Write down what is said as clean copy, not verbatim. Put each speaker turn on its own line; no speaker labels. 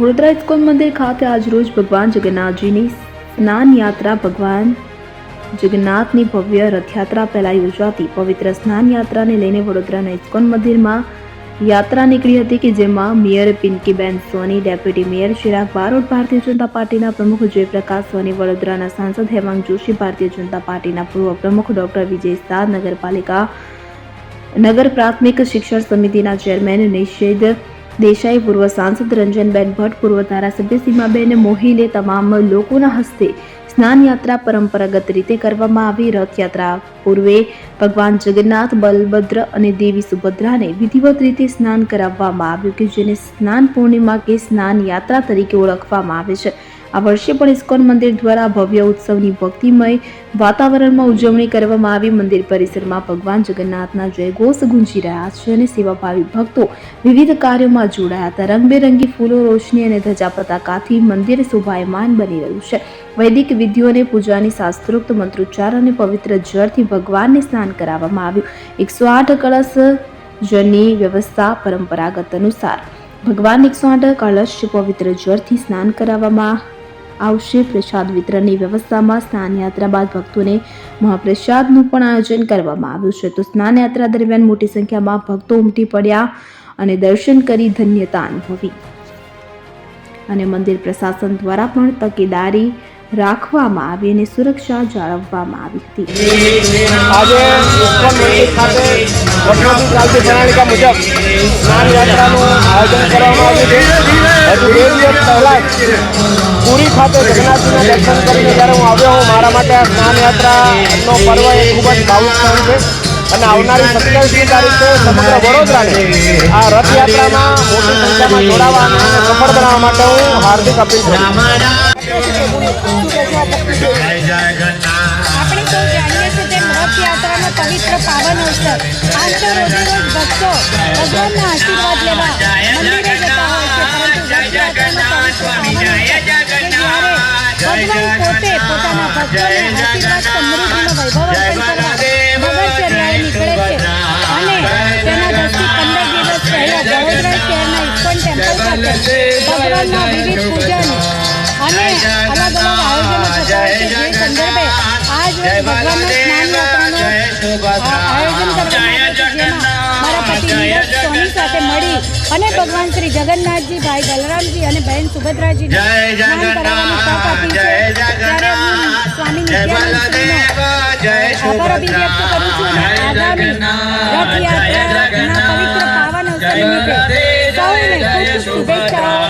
Vadodara ISKCON મંદિર ખાતે આજરોજ ભગવાન જગન્નાથજીની સ્નાન યાત્રા ભગવાન જગન્નાથની ભવ્ય રથયાત્રા પહેલા યોજાતી પવિત્ર સ્નાન યાત્રાને લઈને વડોદરાના ઇસ્કોન મંદિરમાં યાત્રા નીકળી હતી કે જેમાં મેયર પિંકીબેન સોની, ડેપ્યુટી મેયર ચિરાગ બારોટ, ભારતીય જનતા પાર્ટીના પ્રમુખ જયપ્રકાશ સોની, વડોદરાના સાંસદ હેમાંગ જોશી, ભારતીય જનતા પાર્ટીના પૂર્વ પ્રમુખ ડોક્ટર વિજય શાહ, નગરપાલિકા નગર પ્રાથમિક શિક્ષણ સમિતિના ચેરમેન નિષેધ દેસાઈ, પૂર્વ સાંસદ રંજનબેન ભટ્ટ, પૂર્વ ધારાસભ્ય સીમાબેન મોહિલે તમામ લોકોના હસ્તે સ્નાન યાત્રા પરંપરાગત રીતે કરવામાં આવી। રથયાત્રા પૂર્વે ભગવાન જગન્નાથ, બલભદ્ર અને દેવી સુભદ્રાને વિધિવત રીતે સ્નાન કરાવવામાં આવ્યું કે જેને સ્નાન પૂર્ણિમા કે સ્નાન યાત્રા તરીકે ઓળખવામાં આવે છે। આ વર્ષે પણ ઇસ્કોન મંદિર દ્વારા ભવ્ય ઉત્સવની ભક્તિમય વાતાવરણમાં ઉજવણી કરવામાં આવી। મંદિર પરિસરમાં ભગવાન જગન્નાથના જયઘોષ ગુંજી રહ્યા છે અને સેવાભાવી ભક્તો વિવિધ કાર્યોમાં જોડાયા હતા। રંગબેરંગી ફૂલો, રોશની અને ધજા પતાકાથી મંદિર શોભાયમાન બની રહ્યું છે। વૈદિક વિધિઓ અને પૂજાની શાસ્ત્રોક્ત મંત્રોચ્ચાર અને પવિત્ર જળથી ભગવાનને સ્નાન કરાવવામાં આવ્યું। 108 કળશ જળની વ્યવસ્થા પરંપરાગત અનુસાર ભગવાન 108 કળશ પવિત્ર જળથી સ્નાન કરાવવામાં આવશે। પ્રસાદ વિતરણની વ્યવસ્થામાં સ્નાન યાત્રા બાદ ભક્તોને મહાપ્રસાદનું પણ આયોજન કરવામાં આવ્યું છે। તો સ્નાન યાત્રા દરમિયાન મોટી સંખ્યામાં ભક્તો ઉમટી પડ્યા અને દર્શન કરી ધન્યતા અનુભવી અને મંદિર પ્રશાસન દ્વારા પણ તકેદારી રાખવામાં આવી અને સુરક્ષા જાળવવામાં આવી હતી।
આજે ઇસ્કોન મંદિર ખાતે વર્ષોથી ચાલતી પ્રણાલિકા મુજબ સ્નાન યાત્રાનું આયોજન કરવામાં આવ્યું છે। હજુ 2 દિવસ પહેલા પુરી ખાતે જગન્નાથજીના દર્શન કરીને જ્યારે હું આવ્યો હું, મારા માટે આ સ્નાન યાત્રાનો પર્વ એ ખૂબ જ ભાવુક ક્ષણ છે અને આવનારી 27મી તારીખે સમગ્ર વડોદરાને આ રથયાત્રામાં મોટી સંખ્યામાં જોડાવા અને સફળ બનાવવા માટે હું હાર્દિક અપીલ કરું છું।
આપણે સૌ જાણીએ છીએ તેમ રથયાત્રાનો પવિત્ર પાવન અવસર આમ તો રોજે રોજ ભક્તો ભગવાનના આશીર્વાદ લેવા મંદિરે જતા હોય છે, પરંતુ રથયાત્રાનો પવિત્ર પાવન અવસર કે જ્યારે ભગવાન પોતે પોતાના ભક્તોને આશીર્વાદ સમૃદ્ધિનો વૈભવ અર્પણ કરવા નગરચર્યાએ નીકળે છે અને તેના 10 થી 15 દિવસ પહેલા વડોદરા શહેરના ઇસ્કોન ટેમ્પલ ખાતે ભગવાનના વિવિધ પૂજન અને અલગ અલગ આયોજનો થતા હોય છે। જે સંદર્ભે આજ ભગવાનના સ્નાન યાત્રાનું આયોજન કરવામાં આવ્યું છે, જેમાં મારા પતિ નીરજ સોની સાથે મળી અને ભગવાન શ્રી જગન્નાથજી, ભાઈ બલરામજી અને બહેન સુભદ્રાજીને સ્નાન કરાવવાની તક આપી છે। ત્યારે હું સ્વામી નિત્યાનંદજીનો આભાર અભિવ્યક્ત કરું છું અને આગામી રથયાત્રાના પવિત્ર પાવન અવસર નિમિત્તે સૌને ખૂબ શુભેચ્છાઓ।